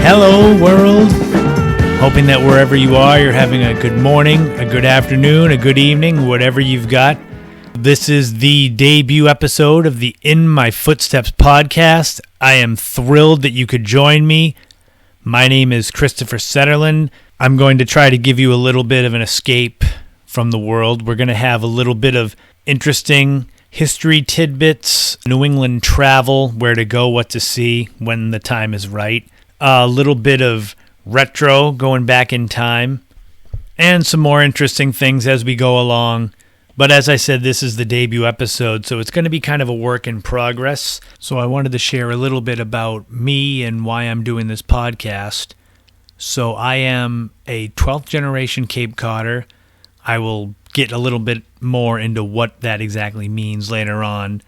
Hello, world. Hoping that wherever you are, you're having a good morning, a good afternoon, a good evening, whatever you've got. This is the debut episode of the In My Footsteps podcast. I am thrilled that you could join me. My name is Christopher Setterland. I'm going to try to give you a little bit of an escape from the world. We're going to have a little bit of interesting history tidbits, New England travel, where to go, what to see, when the time is right. A little bit of retro, going back in time, and some more interesting things as we go along. But as I said, this is the debut episode, so it's going to be kind of a work in progress. So I wanted to share a little bit about me and why I'm doing this podcast. So I am a 12th generation Cape Codder. I will get a little bit more into what that exactly means later on.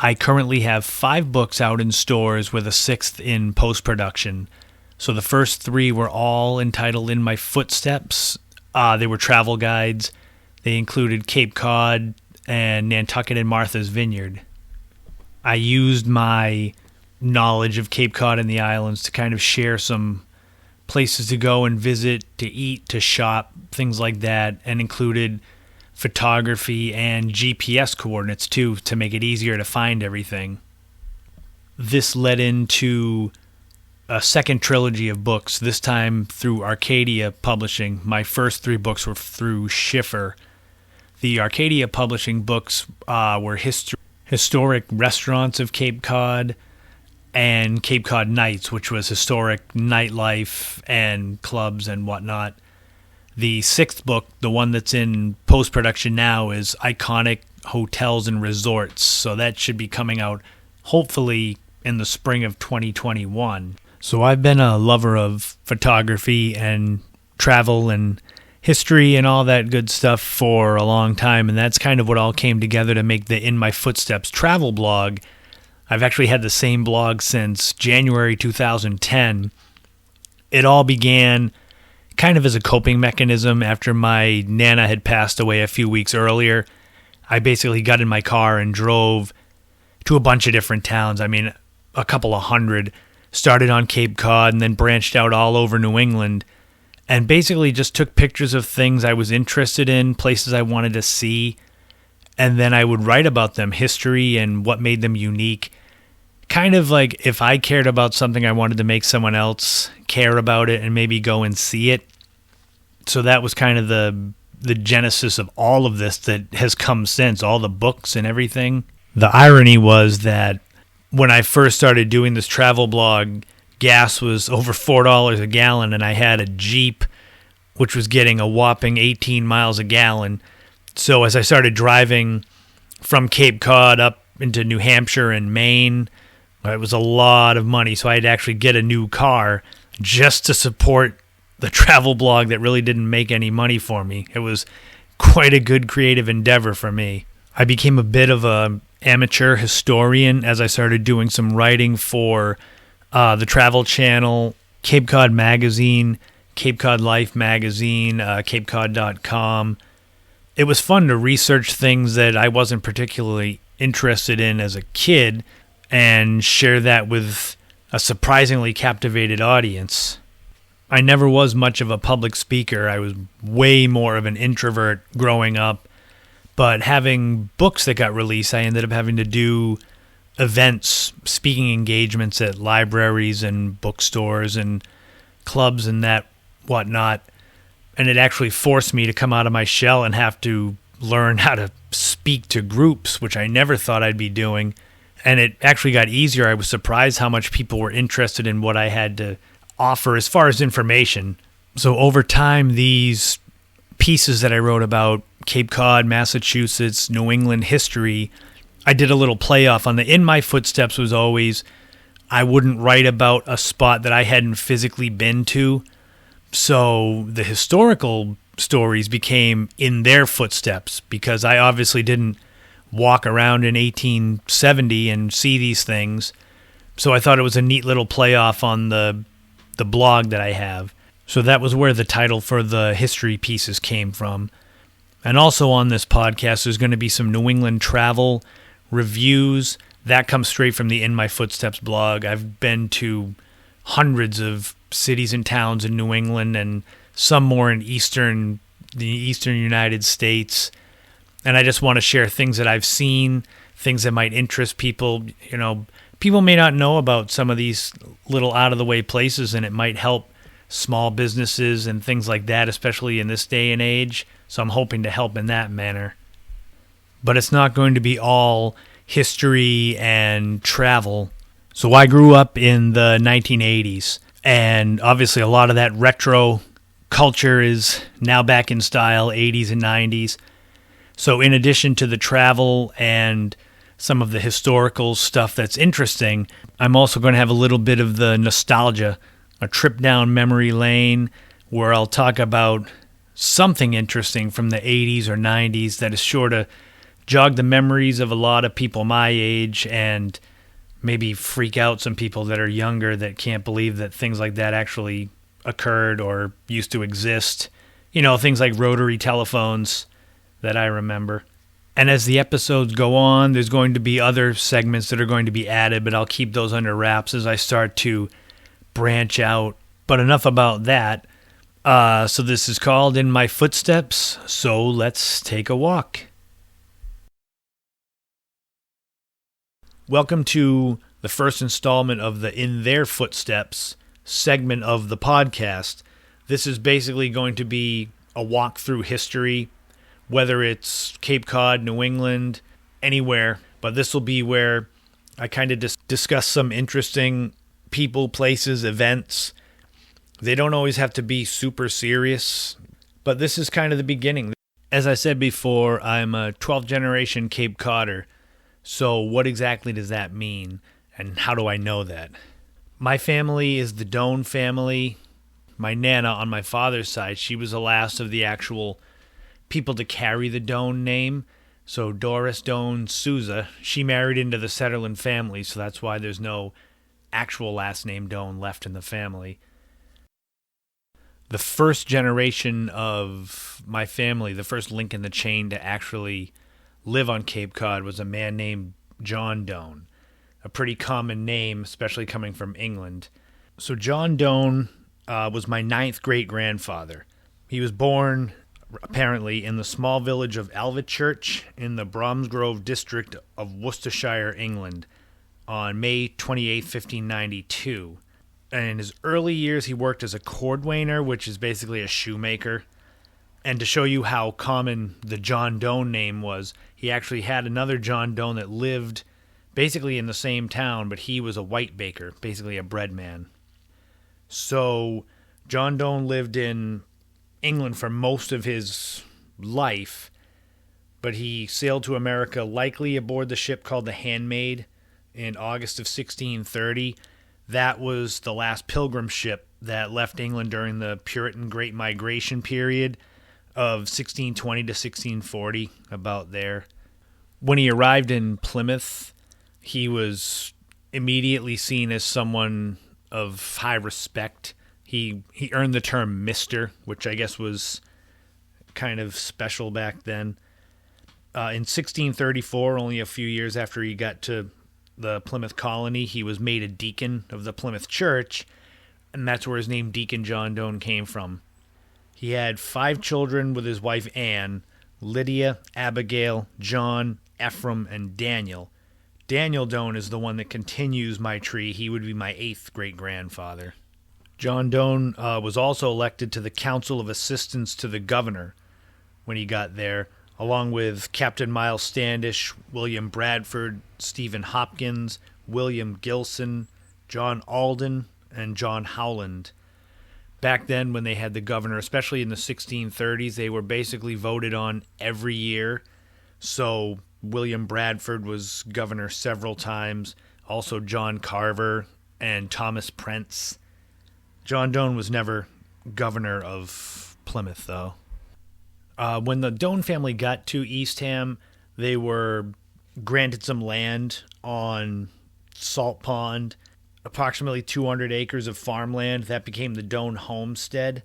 I currently have 5 books out in stores with a 6th in post-production. So the first 3 were all entitled In My Footsteps. They were travel guides. They included Cape Cod and Nantucket and Martha's Vineyard. I used my knowledge of Cape Cod and the islands to kind of share some places to go and visit, to eat, to shop, things like that, and included photography and GPS coordinates too to make it easier to find everything. This led into a second trilogy of books, this time through Arcadia Publishing. My first 3 books were through Schiffer. The Arcadia Publishing books were historic restaurants of Cape Cod and Cape Cod Nights, which was historic nightlife and clubs and whatnot. The 6th book, the one that's in post-production now, is Iconic Hotels and Resorts. So that should be coming out hopefully in the spring of 2021. So I've been a lover of photography and travel and history and all that good stuff for a long time, and that's kind of what all came together to make the In My Footsteps travel blog. I've actually had the same blog since January 2010. It all began kind of as a coping mechanism after my Nana had passed away a few weeks earlier. I basically got in my car and drove to a bunch of different towns. I mean, a couple of hundred. Started on Cape Cod and then branched out all over New England, and basically just took pictures of things I was interested in, places I wanted to see, and then I would write about them, history and what made them unique. Kind of like if I cared about something, I wanted to make someone else care about it and maybe go and see it. So that was kind of the genesis of all of this that has come since, all the books and everything. The irony was that when I first started doing this travel blog, gas was over $4 a gallon, and I had a Jeep, which was getting a whopping 18 miles a gallon. So as I started driving from Cape Cod up into New Hampshire and Maine, it was a lot of money, so I had to actually get a new car just to support the travel blog that really didn't make any money for me. It was quite a good creative endeavor for me. I became a bit of a amateur historian as I started doing some writing for the Travel Channel, Cape Cod Magazine, Cape Cod Life Magazine, CapeCod.com. It was fun to research things that I wasn't particularly interested in as a kid and share that with a surprisingly captivated audience. I never was much of a public speaker. I was way more of an introvert growing up. But having books that got released, I ended up having to do events, speaking engagements at libraries and bookstores and clubs and that whatnot. And it actually forced me to come out of my shell and have to learn how to speak to groups, which I never thought I'd be doing. And it actually got easier. I was surprised how much people were interested in what I had to offer as far as information. So over time, these pieces that I wrote about Cape Cod, Massachusetts, New England history, I did a little playoff on the In My Footsteps was always, I wouldn't write about a spot that I hadn't physically been to. So the historical stories became in their footsteps because I obviously didn't walk around in 1870 and see these things. So I thought it was a neat little playoff on the blog that I have. So that was where the title for the history pieces came from. And also on this podcast, there's going to be some New England travel reviews. That comes straight from the In My Footsteps blog. I've been to hundreds of cities and towns in New England and some more in the eastern United States. And I just want to share things that I've seen, things that might interest people. People may not know about some of these little out-of-the-way places, and it might help small businesses and things like that, especially in this day and age. So I'm hoping to help in that manner. But it's not going to be all history and travel. So I grew up in the 1980s, and obviously a lot of that retro culture is now back in style, 80s and 90s. So in addition to the travel and some of the historical stuff that's interesting, I'm also going to have a little bit of the nostalgia, a trip down memory lane where I'll talk about something interesting from the 80s or 90s that is sure to jog the memories of a lot of people my age and maybe freak out some people that are younger that can't believe that things like that actually occurred or used to exist. Things like rotary telephones that I remember. And as the episodes go on, there's going to be other segments that are going to be added, but I'll keep those under wraps as I start to branch out. But enough about that. So this is called In My Footsteps, so let's take a walk. Welcome to the first installment of the In Their Footsteps segment of the podcast. This is basically going to be a walk through history, whether it's Cape Cod, New England, anywhere. But this will be where I kind of discuss some interesting people, places, events. They don't always have to be super serious, but this is kind of the beginning. As I said before, I'm a 12th generation Cape Codder. So what exactly does that mean, and how do I know that? My family is the Doane family. My Nana on my father's side, she was the last of the actual people to carry the Doane name. So Doris Doane Souza, she married into the Setterland family, so that's why there's no actual last name Doane left in the family. The first generation of my family, the first link in the chain to actually live on Cape Cod, was a man named John Doane, a pretty common name, especially coming from England. So John Doane was my 9th great-grandfather. He was born apparently in the small village of Alvechurch in the Bromsgrove district of Worcestershire, England, on May 28, 1592. And in his early years, he worked as a cordwainer, which is basically a shoemaker. And to show you how common the John Doane name was, he actually had another John Doane that lived basically in the same town, but he was a white baker, basically a bread man. So John Doane lived in England for most of his life, but he sailed to America likely aboard the ship called the Handmaid in August of 1630. That was the last pilgrim ship that left England during the Puritan Great Migration period of 1620 to 1640, about there. When he arrived in Plymouth, he was immediately seen as someone of high respect. He earned the term Mr., which I guess was kind of special back then. In 1634, only a few years after he got to the Plymouth colony, he was made a deacon of the Plymouth church, and that's where his name Deacon John Doane came from. He had 5 children with his wife Anne: Lydia, Abigail, John, Ephraim, and Daniel. Daniel Doane is the one that continues my tree. He would be my 8th great-grandfather. John Doane was also elected to the Council of Assistants to the Governor when he got there, along with Captain Miles Standish, William Bradford, Stephen Hopkins, William Gilson, John Alden, and John Howland. Back then, when they had the governor, especially in the 1630s, they were basically voted on every year. So William Bradford was governor several times, also John Carver and Thomas Prence. John Doane was never governor of Plymouth, though. When the Doane family got to Eastham, they were granted some land on Salt Pond, approximately 200 acres of farmland. That became the Doane homestead,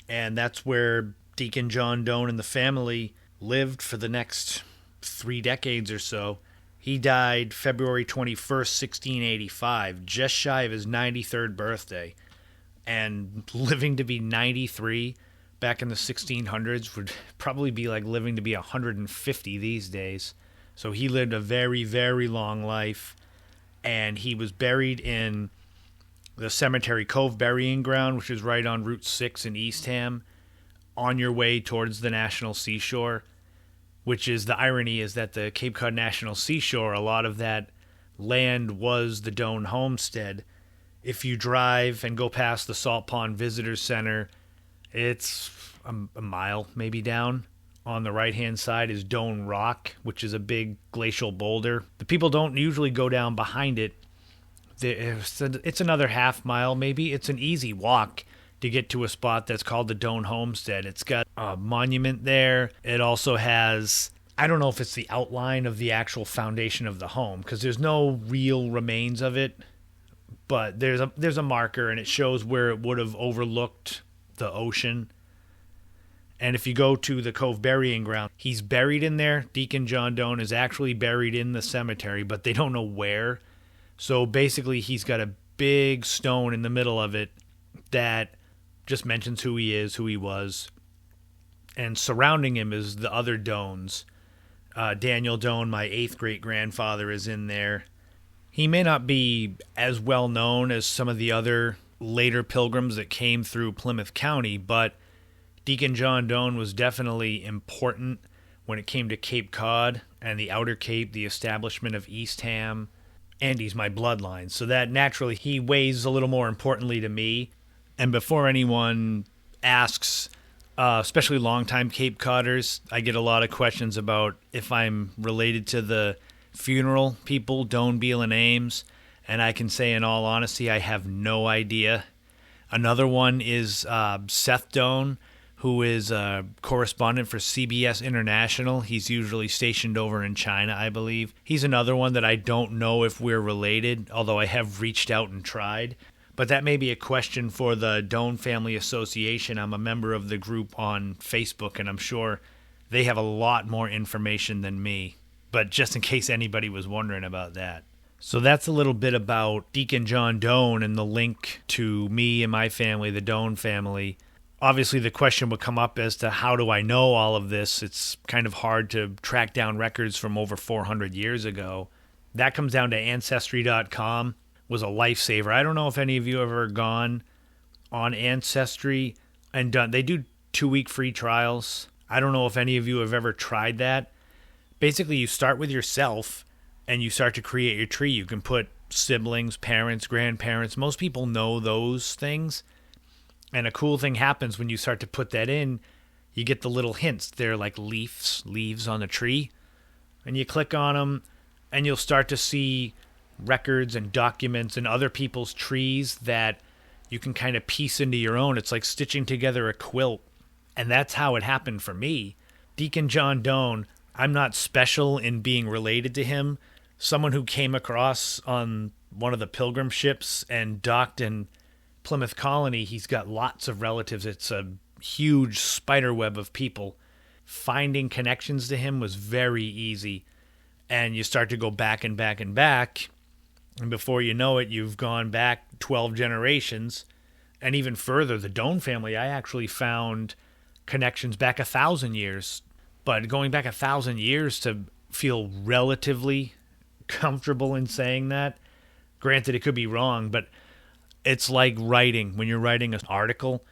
and that's where Deacon John Doane and the family lived for the next 3 decades or so. He died February 21st, 1685, just shy of his 93rd birthday. And living to be 93 back in the 1600s would probably be like living to be 150 these days. So he lived a very, very long life. And he was buried in the Cemetery Cove Burying Ground, which is right on Route 6 in Eastham, on your way towards the National Seashore, which is the irony is that the Cape Cod National Seashore, a lot of that land was the Doane homestead. If you drive and go past the Salt Pond Visitors Center, it's a mile maybe down. On the right-hand side is Doane Rock, which is a big glacial boulder. The people don't usually go down behind it. It's another half mile maybe. It's an easy walk to get to a spot that's called the Doane Homestead. It's got a monument there. It also has, I don't know if it's the outline of the actual foundation of the home, because there's no real remains of it, but there's a marker, and it shows where it would have overlooked the ocean. And if you go to the Cove Burying Ground, he's buried in there. Deacon John Doane is actually buried in the cemetery, but they don't know where. So basically, he's got a big stone in the middle of it that just mentions who he is, who he was. And surrounding him is the other Doanes. Daniel Doane, my 8th great-grandfather, is in there. He may not be as well known as some of the other later pilgrims that came through Plymouth County, but Deacon John Doane was definitely important when it came to Cape Cod and the Outer Cape, the establishment of Eastham, and he's my bloodline. So that naturally he weighs a little more importantly to me. And before anyone asks, especially longtime Cape Codders, I get a lot of questions about if I'm related to the funeral people, Doane, Beale, and Ames. And I can say in all honesty, I have no idea. Another one is Seth Doane, who is a correspondent for CBS International. He's usually stationed over in China, I believe. He's another one that I don't know if we're related, although I have reached out and tried. But that may be a question for the Doane Family Association. I'm a member of the group on Facebook, and I'm sure they have a lot more information than me. But just in case anybody was wondering about that. So that's a little bit about Deacon John Doane and the link to me and my family, the Doane family. Obviously, the question would come up as to how do I know all of this? It's kind of hard to track down records from over 400 years ago. That comes down to Ancestry.com. Was a lifesaver. I don't know if any of you have ever gone on Ancestry and done. They do 2-week free trials. I don't know if any of you have ever tried that. Basically, you start with yourself and you start to create your tree. You can put siblings, parents, grandparents. Most people know those things. And a cool thing happens when you start to put that in. You get the little hints. They're like leaves on the tree. And you click on them, and you'll start to see records and documents and other people's trees that you can kind of piece into your own. It's like stitching together a quilt. And that's how it happened for me. Deacon John Doane, I'm not special in being related to him. Someone who came across on one of the pilgrim ships and docked in Plymouth Colony, he's got lots of relatives. It's a huge spider web of people. Finding connections to him was very easy. And you start to go back and back and back. And before you know it, you've gone back 12 generations. And even further, the Doane family, I actually found connections back 1,000 years. But going back 1,000 years to feel relatively comfortable in saying that, granted, it could be wrong, but it's like writing. When you're writing an article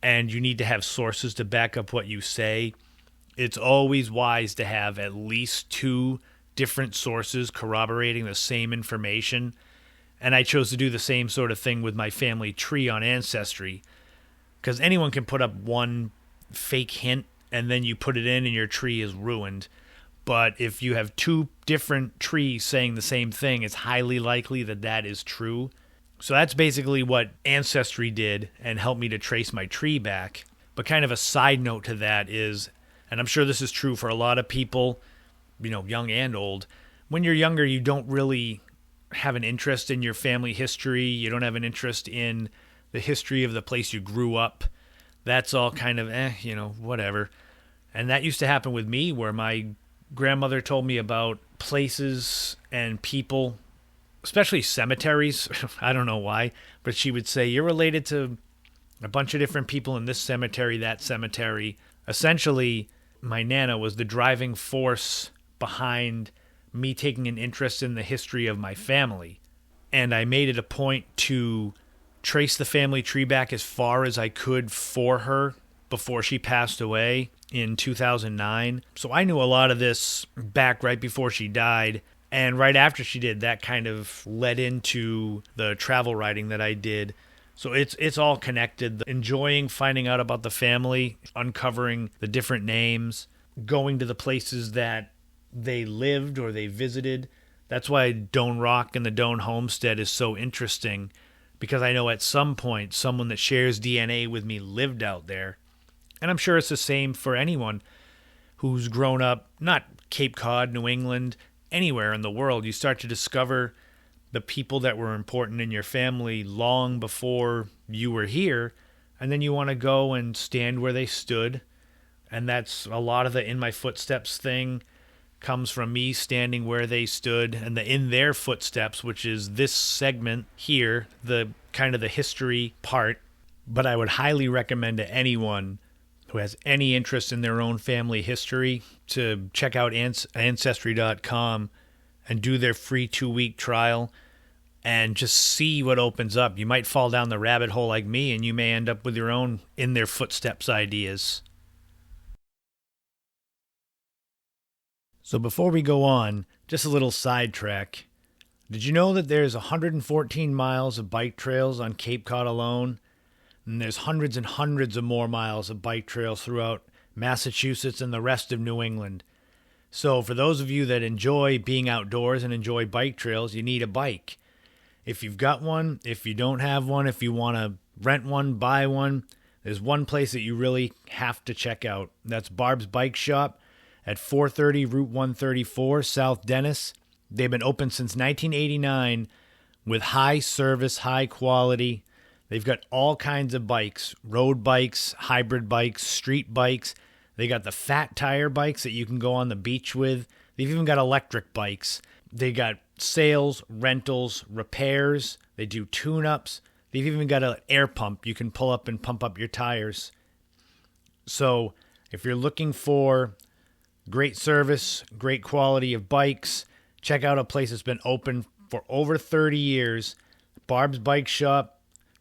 and you need to have sources to back up what you say, it's always wise to have at least 2 different sources corroborating the same information. And I chose to do the same sort of thing with my family tree on Ancestry, because anyone can put up one fake hint and then you put it in and your tree is ruined. But if you have 2 different trees saying the same thing, it's highly likely that that is true. So that's basically what Ancestry did and helped me to trace my tree back. But kind of a side note to that is, and I'm sure this is true for a lot of people, young and old, when you're younger, you don't really have an interest in your family history. You don't have an interest in the history of the place you grew up. That's all kind of, whatever. And that used to happen with me, where my grandmother told me about places and people, especially cemeteries. I don't know why, but she would say, you're related to a bunch of different people in this cemetery, that cemetery. Essentially, my Nana was the driving force behind me taking an interest in the history of my family. And I made it a point to trace the family tree back as far as I could for her before she passed away in 2009. So I knew a lot of this back right before she died. And right after she did, that kind of led into the travel writing that I did. So it's all connected. Enjoying finding out about the family, uncovering the different names, going to the places that they lived or they visited. That's why Doane Rock and the Doane Homestead is so interesting, because I know at some point someone that shares DNA with me lived out there. And I'm sure it's the same for anyone who's grown up, not Cape Cod, New England, anywhere in the world. You start to discover the people that were important in your family long before you were here, and then you want to go and stand where they stood. And that's a lot of the In My Footsteps thing comes from me standing where they stood, and the In Their Footsteps, which is this segment here, the kind of the history part. But I would highly recommend to anyone who has any interest in their own family history to check out Ancestry.com and do their free 2-week trial and just see what opens up. You might fall down the rabbit hole like me, and you may end up with your own In Their Footsteps ideas. So before we go on, just a little sidetrack. Did you know that there's 114 miles of bike trails on Cape Cod alone? And there's hundreds and hundreds of more miles of bike trails throughout Massachusetts and the rest of New England. So for those of you that enjoy being outdoors and enjoy bike trails, you need a bike. If you've got one, if you don't have one, if you want to rent one, buy one, there's one place that you really have to check out. That's Barb's Bike Shop at 430 Route 134, South Dennis. They've been open since 1989 with high service, high quality. They've got all kinds of bikes, road bikes, hybrid bikes, street bikes. They got the fat tire bikes that you can go on the beach with. They've even got electric bikes. They got sales, rentals, repairs. They do tune-ups. They've even got an air pump you can pull up and pump up your tires. So if you're looking for great service, great quality of bikes, check out a place that's been open for over 30 years. Barb's Bike Shop,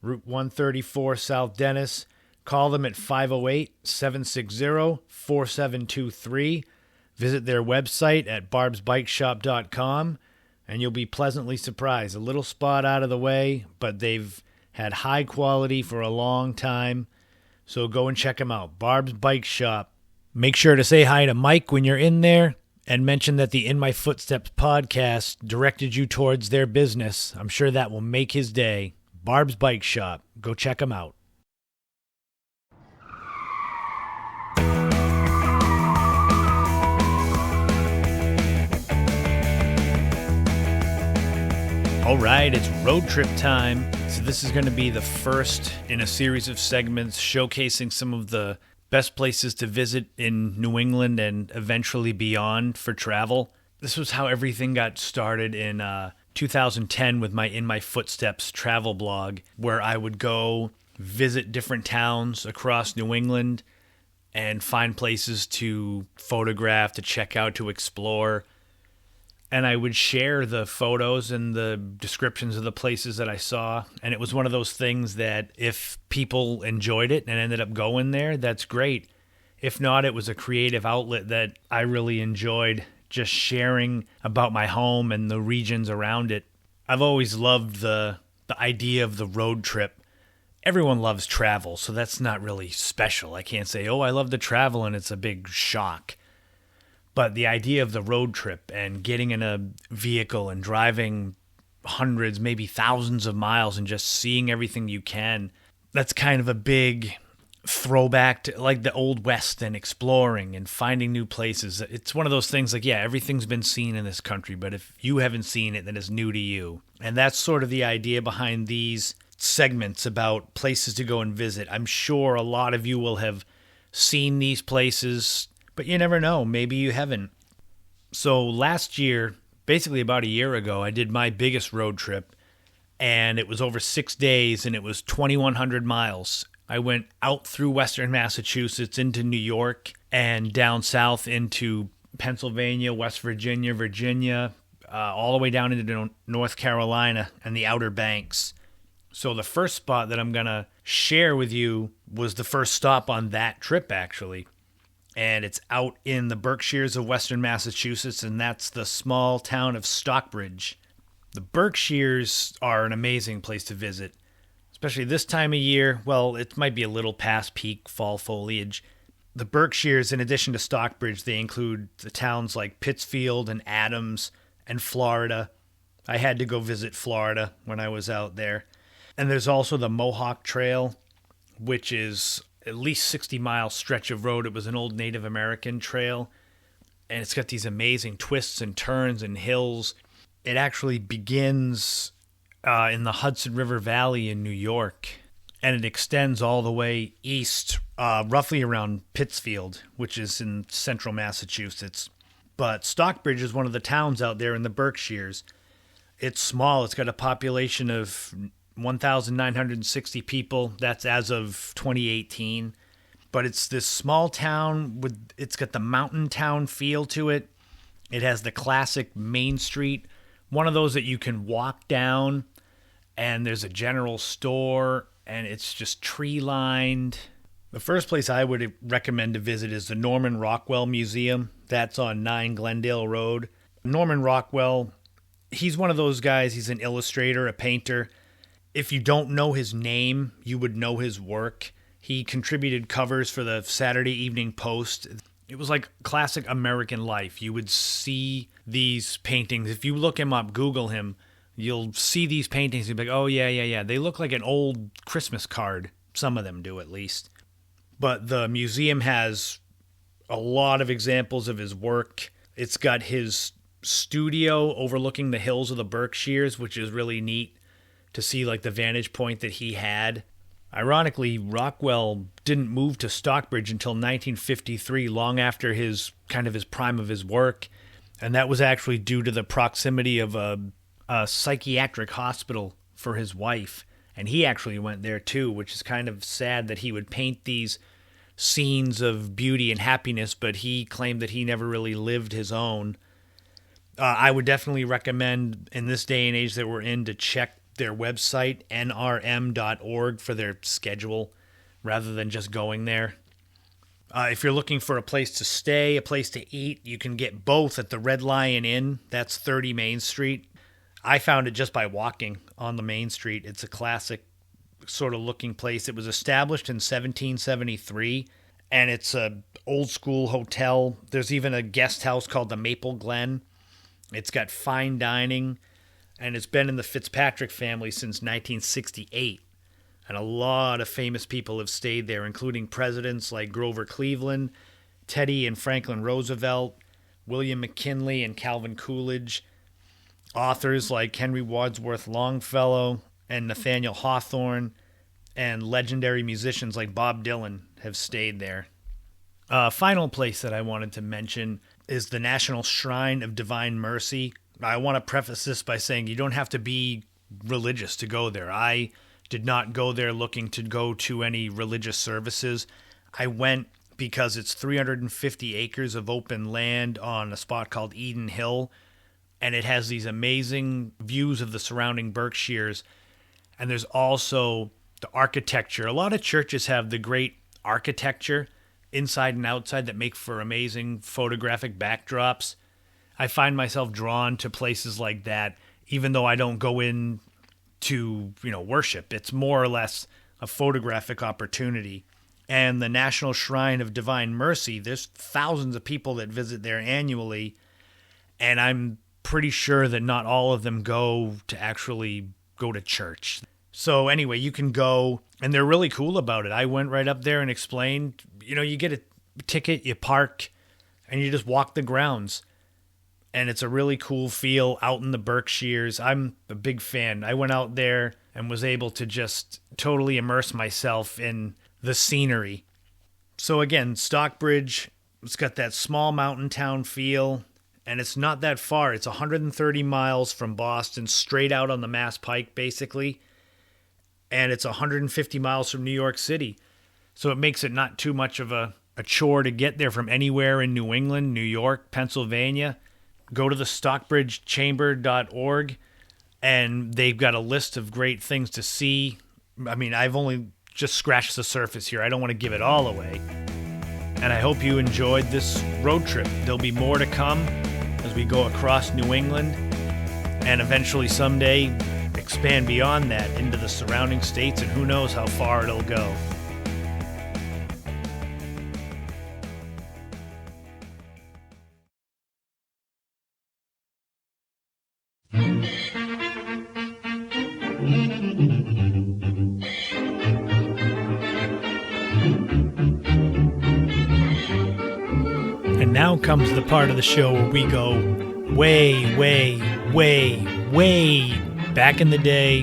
Route 134, South Dennis. Call them at 508-760-4723. Visit their website at barbsbikeshop.com, and you'll be pleasantly surprised. A little spot out of the way, but they've had high quality for a long time. So go and check them out. Barb's Bike Shop. Make sure to say hi to Mike when you're in there and mention that the In My Footsteps podcast directed you towards their business. I'm sure that will make his day. Barb's Bike Shop. Go check them out. All right, it's road trip time. So this is going to be the first in a series of segments showcasing some of the best places to visit in New England and eventually beyond for travel. This was how everything got started in 2010 with my In My Footsteps travel blog, where I would go visit different towns across New England and find places to photograph, to check out, to explore. And I would share the photos and the descriptions of the places that I saw. And it was one of those things that if people enjoyed it and ended up going there, that's great. If not, it was a creative outlet that I really enjoyed, just sharing about my home and the regions around it. I've always loved the idea of the road trip. Everyone loves travel, so that's not really special. I can't say, oh, I love to travel, and it's a big shock. But the idea of the road trip and getting in a vehicle and driving hundreds, maybe thousands of miles and just seeing everything you can, that's kind of a big throwback to like the Old West and exploring and finding new places. It's one of those things like, yeah, everything's been seen in this country, but if you haven't seen it, then it's new to you. And that's sort of the idea behind these segments about places to go and visit. I'm sure a lot of you will have seen these places, but you never know. Maybe you haven't. So last year, basically about a year ago, I did my biggest road trip, and it was over 6 days, and it was 2,100 miles. I went out through western Massachusetts into New York and down south into Pennsylvania, West Virginia, all the way down into North Carolina and the Outer Banks. So the first spot that I'm going to share with you was the first stop on that trip, actually. And it's out in the Berkshires of western Massachusetts, and that's the small town of Stockbridge. The Berkshires are an amazing place to visit, especially this time of year. Well, it might be a little past peak fall foliage. The Berkshires, in addition to Stockbridge, they include the towns like Pittsfield and Adams and Florida. I had to go visit Florida when I was out there. And there's also the Mohawk Trail, which is at least 60-mile stretch of road. It was an old Native American trail, and it's got these amazing twists and turns and hills. It actually begins in the Hudson River Valley in New York, and it extends all the way east, roughly around Pittsfield, which is in central Massachusetts. But Stockbridge is one of the towns out there in the Berkshires. It's small. It's got a population of 1,960 people. That's as of 2018. But it's this small town it's got the mountain town feel to it. It has the classic Main Street, one of those that you can walk down, and there's a general store, and it's just tree lined. The first place I would recommend to visit is the Norman Rockwell Museum. That's on 9 Glendale Road. Norman Rockwell, he's one of those guys. He's an illustrator, a painter. If you don't know his name, you would know his work. He contributed covers for the Saturday Evening Post. It was like classic American life. You would see these paintings. If you look him up, Google him, you'll see these paintings. You'll be like, oh, yeah. They look like an old Christmas card. Some of them do, at least. But the museum has a lot of examples of his work. It's got his studio overlooking the hills of the Berkshires, which is really neat to see like the vantage point that he had. Ironically, Rockwell didn't move to Stockbridge until 1953, long after his prime of his work, and that was actually due to the proximity of a psychiatric hospital for his wife, and he actually went there too, which is kind of sad that he would paint these scenes of beauty and happiness, but he claimed that he never really lived his own. I would definitely recommend, in this day and age that we're in, to check their website, nrm.org, for their schedule rather than just going there. If you're looking for a place to stay, a place to eat, you can get both at the Red Lion Inn. That's 30 Main Street. I found it just by walking on the Main Street. It's a classic sort of looking place. It was established in 1773, and it's a old school hotel. There's even a guest house called the Maple Glen. It's got fine dining, and it's been in the Fitzpatrick family since 1968. And a lot of famous people have stayed there, including presidents like Grover Cleveland, Teddy and Franklin Roosevelt, William McKinley and Calvin Coolidge, authors like Henry Wadsworth Longfellow and Nathaniel Hawthorne, and legendary musicians like Bob Dylan have stayed there. Final place that I wanted to mention is the National Shrine of Divine Mercy. I want to preface this by saying you don't have to be religious to go there. I did not go there looking to go to any religious services. I went because it's 350 acres of open land on a spot called Eden Hill, and it has these amazing views of the surrounding Berkshires. And there's also the architecture. A lot of churches have the great architecture inside and outside that make for amazing photographic backdrops. I find myself drawn to places like that, even though I don't go in to, worship. It's more or less a photographic opportunity. And the National Shrine of Divine Mercy, there's thousands of people that visit there annually, and I'm pretty sure that not all of them go to actually go to church. So anyway, you can go, and they're really cool about it. I went right up there and explained, you get a ticket, you park, and you just walk the grounds. And it's a really cool feel out in the Berkshires. I'm a big fan. I went out there and was able to just totally immerse myself in the scenery. So again, Stockbridge, it's got that small mountain town feel. and it's not that far. It's 130 miles from Boston, straight out on the Mass Pike, basically. And it's 150 miles from New York City. So it makes it not too much of a chore to get there from anywhere in New England, New York, Pennsylvania. Go to the stockbridgechamber.org, and they've got a list of great things to see. I mean, I've only just scratched the surface here. I don't want to give it all away. And I hope you enjoyed this road trip. There'll be more to come as we go across New England, and eventually someday expand beyond that into the surrounding states, and who knows how far it'll go. And now comes the part of the show where we go way, way, way, way back in the day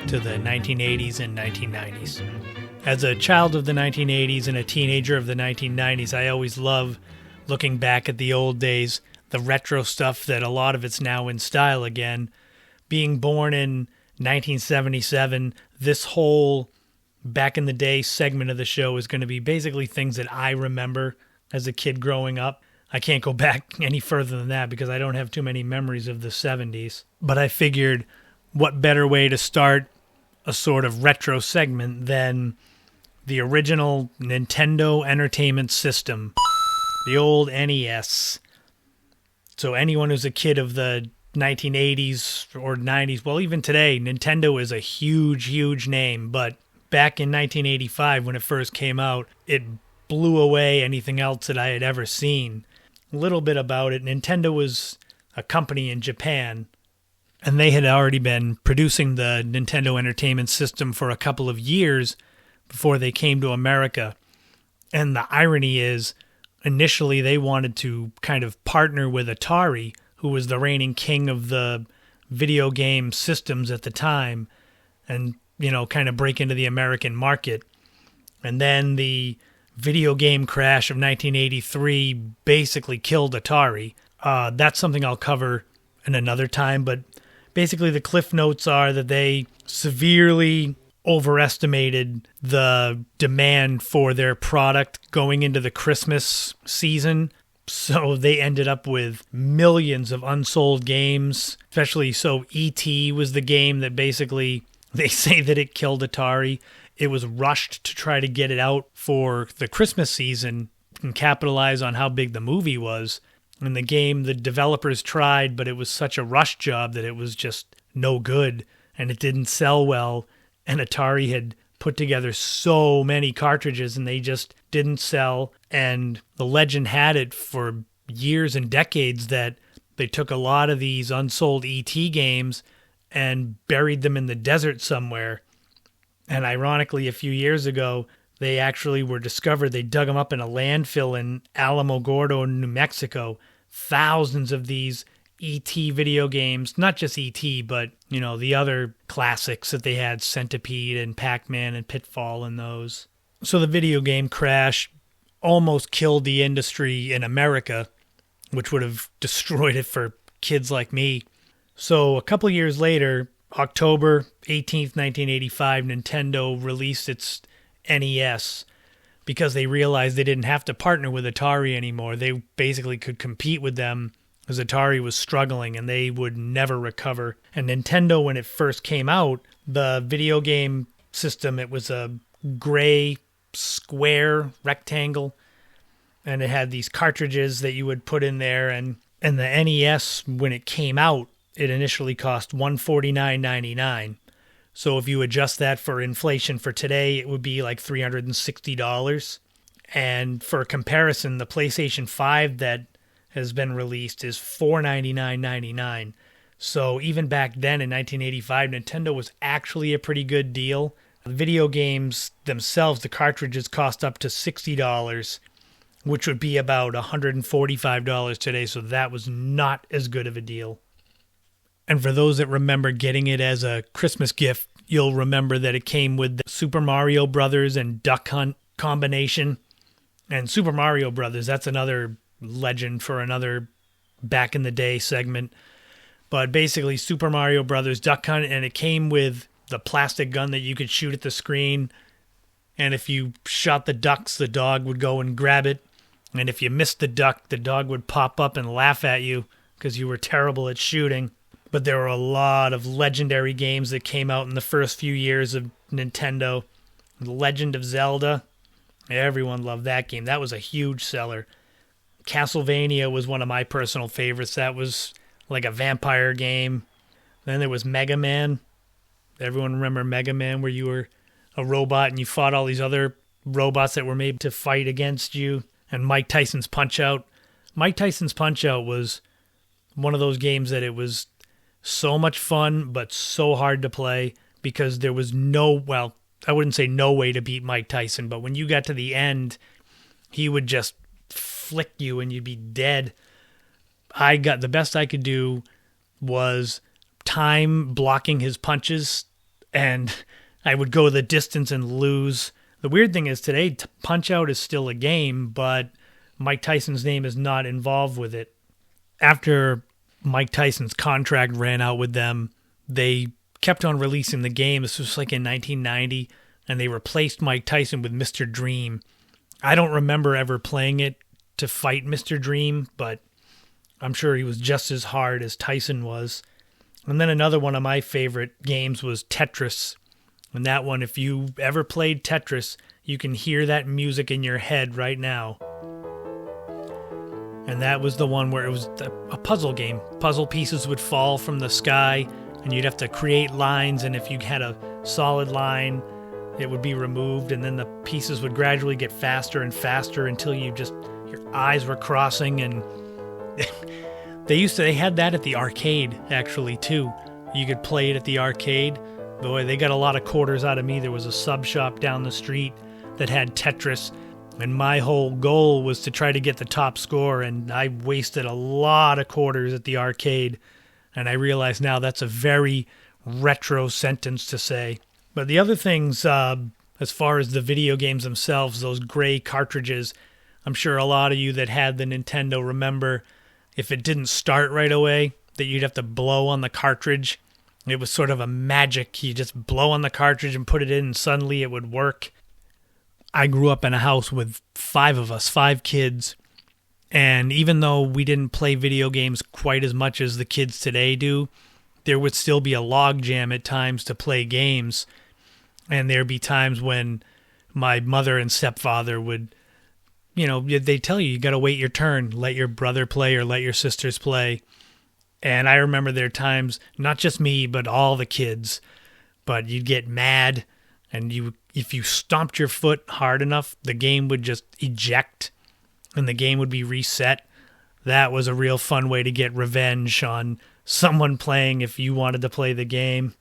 to the 1980s and 1990s. As a child of the 1980s and a teenager of the 1990s, I always love looking back at the old days, the retro stuff that a lot of it's now in style again. Being born in 1977, this whole back in the day segment of the show is going to be basically things that I remember as a kid growing up. I can't go back any further than that because I don't have too many memories of the 70s. But I figured, what better way to start a sort of retro segment than the original Nintendo Entertainment System, the old NES. So anyone who's a kid of the 1980s or 90s, well, even today, Nintendo is a huge, huge name. But back in 1985, when it first came out, it blew away anything else that I had ever seen. A little bit about it. Nintendo was a company in Japan, and they had already been producing the Nintendo Entertainment System for a couple of years before they came to America. And the irony is, initially they wanted to kind of partner with Atari, who was the reigning king of the video game systems at the time, and, you know, kind of break into the American market. And then the video game crash of 1983 basically killed Atari. That's something I'll cover in another time, but basically the cliff notes are that they severely overestimated the demand for their product going into the Christmas season. So they ended up with millions of unsold games, especially so E.T. was the game that basically, they say that it killed Atari. It was rushed to try to get it out for the Christmas season and capitalize on how big the movie was. And the game, the developers tried, but it was such a rush job that it was just no good, and it didn't sell well. And Atari had put together so many cartridges, and they just didn't sell. And the legend had it for years and decades that they took a lot of these unsold E.T. games and buried them in the desert somewhere. And ironically, a few years ago, they actually were discovered. They dug them up in a landfill in Alamogordo, New Mexico. Thousands of these E.T. video games, not just E.T., but, you know, the other classics that they had, Centipede and Pac-Man and Pitfall and those. So the video game crash almost killed the industry in America, which would have destroyed it for kids like me. So a couple years later, October 18th, 1985, Nintendo released its NES because they realized they didn't have to partner with Atari anymore. They basically could compete with them as Atari was struggling and they would never recover. And Nintendo, when it first came out, the video game system, it was a gray square rectangle, and it had these cartridges that you would put in there. And the NES, when it came out, it initially cost $149.99. So if you adjust that for inflation for today, it would be like $360. And for comparison, the PlayStation 5 that has been released is $499.99. So even back then in 1985, Nintendo was actually a pretty good deal. The video games themselves, the cartridges cost up to $60, which would be about $145 today. So that was not as good of a deal. And for those that remember getting it as a Christmas gift, you'll remember that it came with the Super Mario Brothers and Duck Hunt combination. And Super Mario Brothers, that's another legend for another back in the day segment. But basically, Super Mario Brothers Duck Hunt, and it came with the plastic gun that you could shoot at the screen. And if you shot the ducks, the dog would go and grab it. And if you missed the duck, the dog would pop up and laugh at you because you were terrible at shooting. But there were a lot of legendary games that came out in the first few years of Nintendo. The Legend of Zelda, everyone loved that game. That was a huge seller. Castlevania was one of my personal favorites. That was like a vampire game. Then there was Mega Man. Everyone remember Mega Man, where you were a robot and you fought all these other robots that were made to fight against you. And Mike Tyson's Punch-Out. Mike Tyson's Punch-Out was one of those games that it was so much fun, but so hard to play because there was I wouldn't say no way to beat Mike Tyson, but when you got to the end, he would just flick you and you'd be dead. The best I could do was time blocking his punches, and I would go the distance and lose. The weird thing is today, Punch-Out is still a game, but Mike Tyson's name is not involved with it. After Mike Tyson's contract ran out with them, they kept on releasing the game. This was like in 1990, and they replaced Mike Tyson with Mr. Dream. I don't remember ever playing it to fight Mr. Dream, but I'm sure he was just as hard as Tyson was. And then another one of my favorite games was Tetris. And that one, if you ever played Tetris, you can hear that music in your head right now. And that was the one where it was a puzzle game. Puzzle pieces would fall from the sky, and you'd have to create lines, and if you had a solid line, it would be removed, and then the pieces would gradually get faster and faster until your eyes were crossing. And they had that at the arcade, actually, too. You could play it at the arcade. Boy, they got a lot of quarters out of me. There was a sub shop down the street that had Tetris, and my whole goal was to try to get the top score, and I wasted a lot of quarters at the arcade. And I realize now that's a very retro sentence to say. But the other things, as far as the video games themselves, those gray cartridges, I'm sure a lot of you that had the Nintendo remember if it didn't start right away, that you'd have to blow on the cartridge. It was sort of a magic. You just blow on the cartridge and put it in, and suddenly it would work. I grew up in a house with 5 kids, and even though we didn't play video games quite as much as the kids today do, there would still be a log jam at times to play games. And there'd be times when my mother and stepfather would, they tell you got to wait your turn, let your brother play or let your sisters play. And I remember there are times, not just me, but all the kids, but you'd get mad, and if you stomped your foot hard enough, the game would just eject and the game would be reset. That was a real fun way to get revenge on someone playing if you wanted to play the game.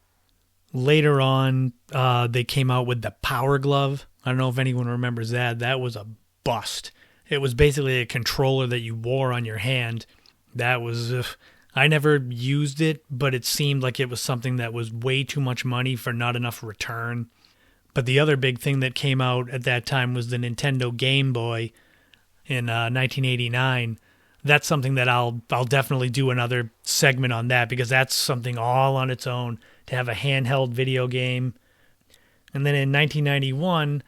Later on, they came out with the Power Glove. I don't know if anyone remembers that. That was a bust. It was basically a controller that you wore on your hand. That was... I never used it, but it seemed like it was something that was way too much money for not enough return. But the other big thing that came out at that time was the Nintendo Game Boy in 1989. That's something that I'll definitely do another segment on that, because that's something all on its own, to have a handheld video game. And then in 1991,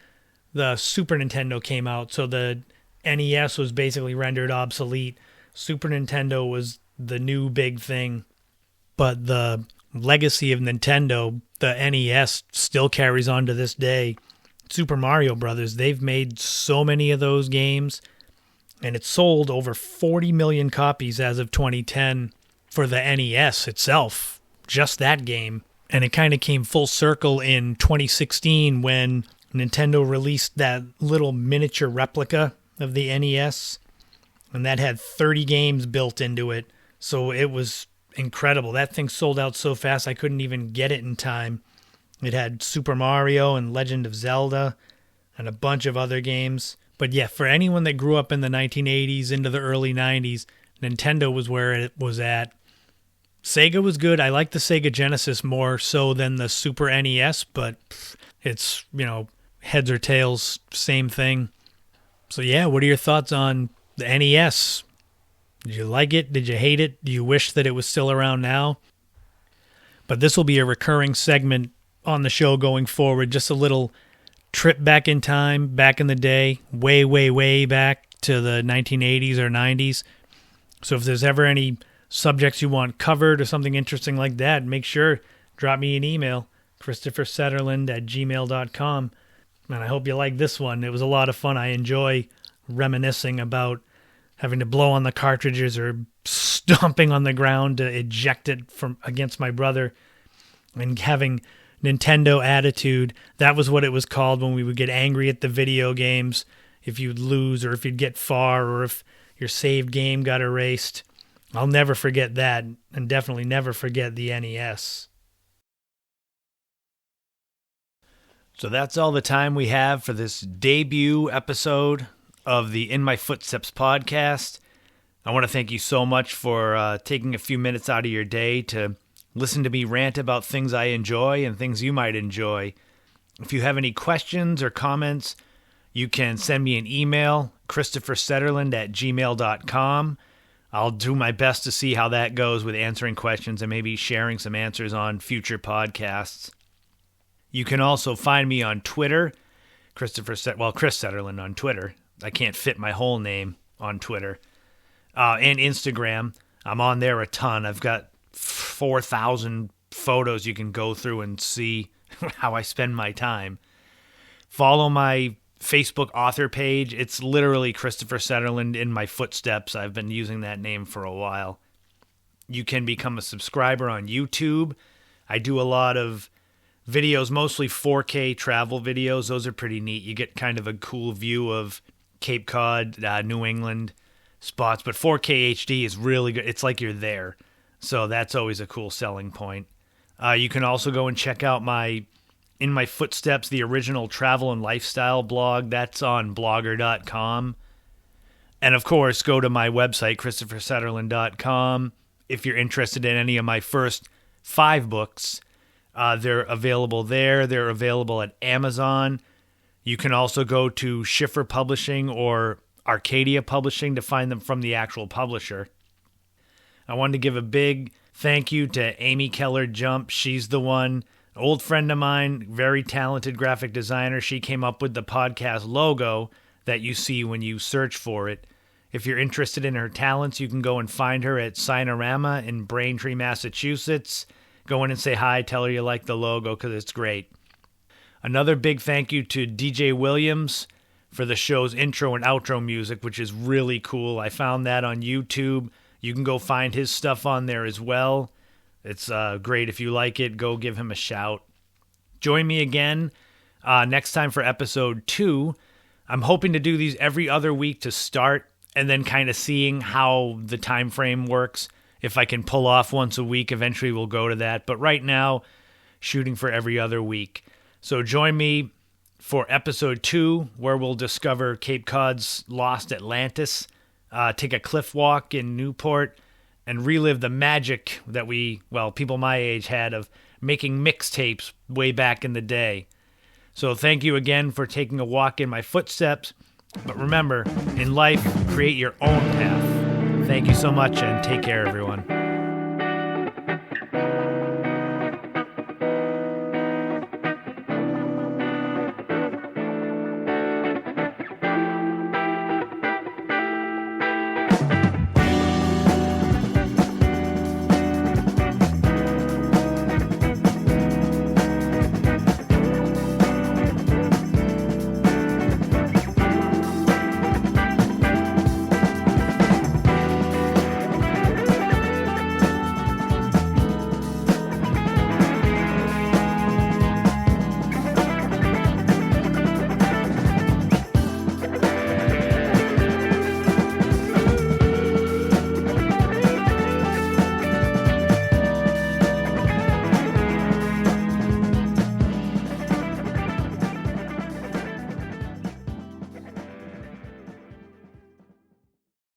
the Super Nintendo came out, so the NES was basically rendered obsolete. Super Nintendo was the new big thing. But the legacy of Nintendo, the NES, still carries on to this day. Super Mario Brothers, they've made so many of those games, and it sold over 40 million copies as of 2010 for the NES itself, just that game. And it kind of came full circle in 2016 when Nintendo released that little miniature replica of the NES, and that had 30 games built into it. So it was incredible. That thing sold out so fast I couldn't even get it in time. It had Super Mario and Legend of Zelda and a bunch of other games. But yeah, for anyone that grew up in the 1980s into the early 90s, Nintendo was where it was at. Sega was good. I like the Sega Genesis more so than the Super NES, but it's, heads or tails, same thing. So yeah, what are your thoughts on the NES? Did you like it? Did you hate it? Do you wish that it was still around now? But this will be a recurring segment on the show going forward, just a little trip back in time, back in the day, way, way, way back to the 1980s or 90s. So if there's ever any subjects you want covered or something interesting like that, make sure, drop me an email, christophersetterland@gmail.com. And I hope you like this one. It was a lot of fun. I enjoy reminiscing about having to blow on the cartridges or stomping on the ground to eject it from against my brother and having Nintendo attitude. That was what it was called when we would get angry at the video games if you'd lose or if you'd get far or if your saved game got erased. I'll never forget that, and definitely never forget the NES. So that's all the time we have for this debut episode of the In My Footsteps podcast. I want to thank you so much for taking a few minutes out of your day to listen to me rant about things I enjoy and things you might enjoy. If you have any questions or comments, you can send me an email, christophersetterland@gmail.com. I'll do my best to see how that goes with answering questions and maybe sharing some answers on future podcasts. You can also find me on Twitter, Chris Setterland on Twitter. I can't fit my whole name on Twitter. And Instagram. I'm on there a ton. I've got 4,000 photos you can go through and see how I spend my time. Follow my Facebook author page. It's literally Christopher Setterland in my footsteps. I've been using that name for a while. You can become a subscriber on YouTube. I do a lot of videos, mostly 4K travel videos. Those are pretty neat. You get kind of a cool view of Cape Cod, New England spots, but 4K HD is really good. It's like you're there. So that's always a cool selling point. You can also go and check out my In My Footsteps, the original travel and lifestyle blog. That's on blogger.com. And of course, go to my website, christophersetterland.com. If you're interested in any of my first 5 books, they're available there. They're available at Amazon. You can also go to Schiffer Publishing or Arcadia Publishing to find them from the actual publisher. I wanted to give a big thank you to Amy Keller Jump. She's the one, old friend of mine, very talented graphic designer. She came up with the podcast logo that you see when you search for it. If you're interested in her talents, you can go and find her at Signorama in Braintree, Massachusetts. Go in and say hi, tell her you like the logo because it's great. Another big thank you to DJ Williams for the show's intro and outro music, which is really cool. I found that on YouTube. You can go find his stuff on there as well. It's great. If you like it, go give him a shout. Join me again next time for episode 2. I'm hoping to do these every other week to start and then kind of seeing how the time frame works. If I can pull off once a week, eventually we'll go to that. But right now, shooting for every other week. So join me for episode 2, where we'll discover Cape Cod's lost Atlantis, take a cliff walk in Newport, and relive the magic that people my age had of making mixtapes way back in the day. So thank you again for taking a walk in my footsteps. But remember, in life, create your own path. Thank you so much, and take care, everyone.